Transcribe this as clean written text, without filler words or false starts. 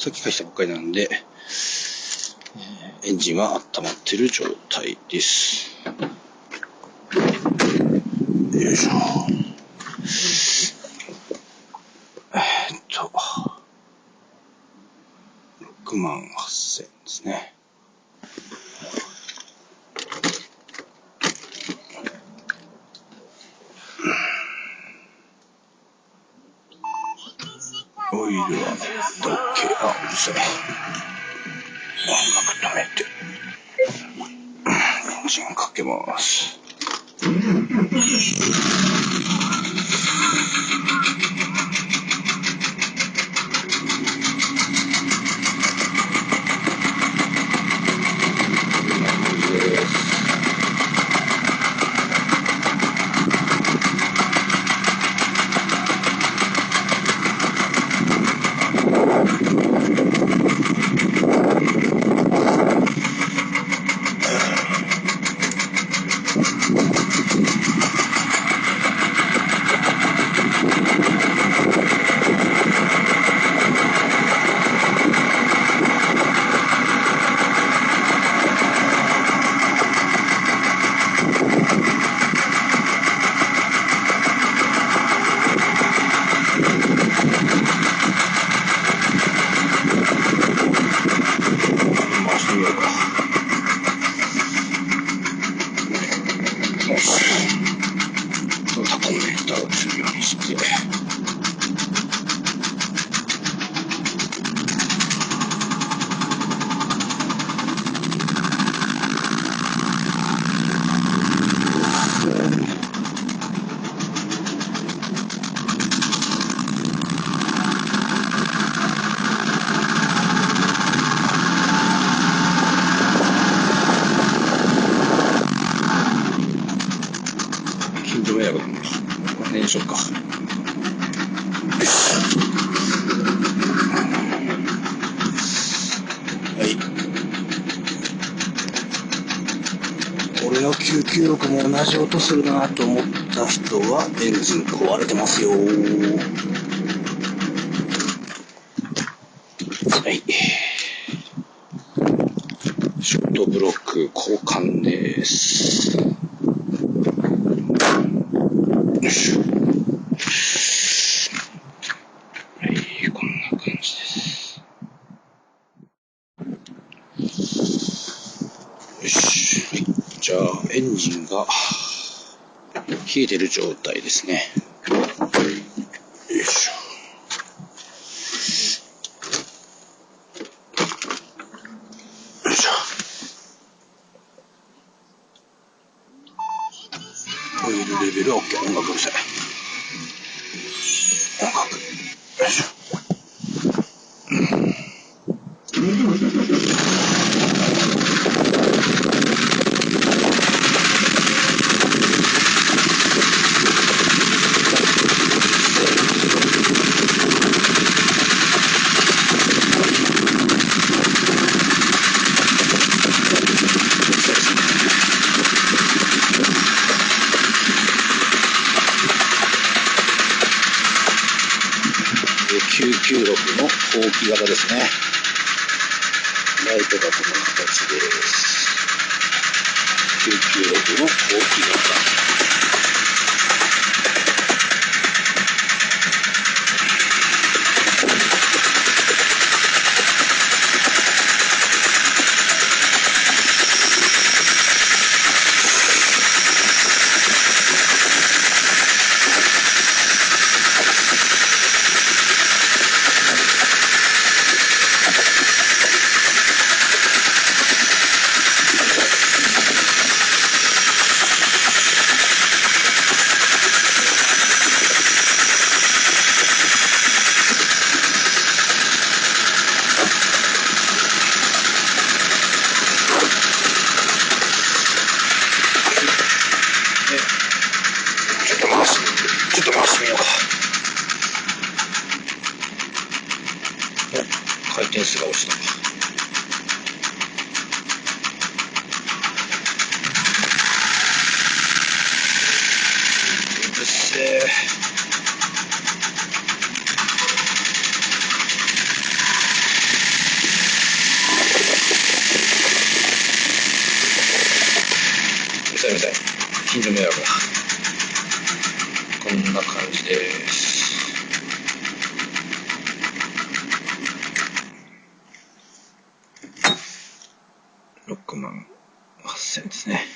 さっき返したばっかりなんで、エンジンは温まってる状態です。よいしょ。68,000ですね。オイルは OK。 うるさい。音楽止めてエンジンかけます。燃焼か。はい。俺の996も同じ音するなと思った人はエンジン壊れてますよ。はい。ショートブロック交換です。よいしょ。はい、こんな感じです。よし。はい。じゃあ、エンジンが冷えてる状態ですね。よいしょ。よいしょ。オイルレベルは OK。音楽うるさい。音楽。よいしょ。996の後期型ですね。ライトがこの形です。996の後期型。ちょっと回してみようか。回転数が落ちた。うるせえ。近所迷惑だ。こんな感じです。6万8000ですね。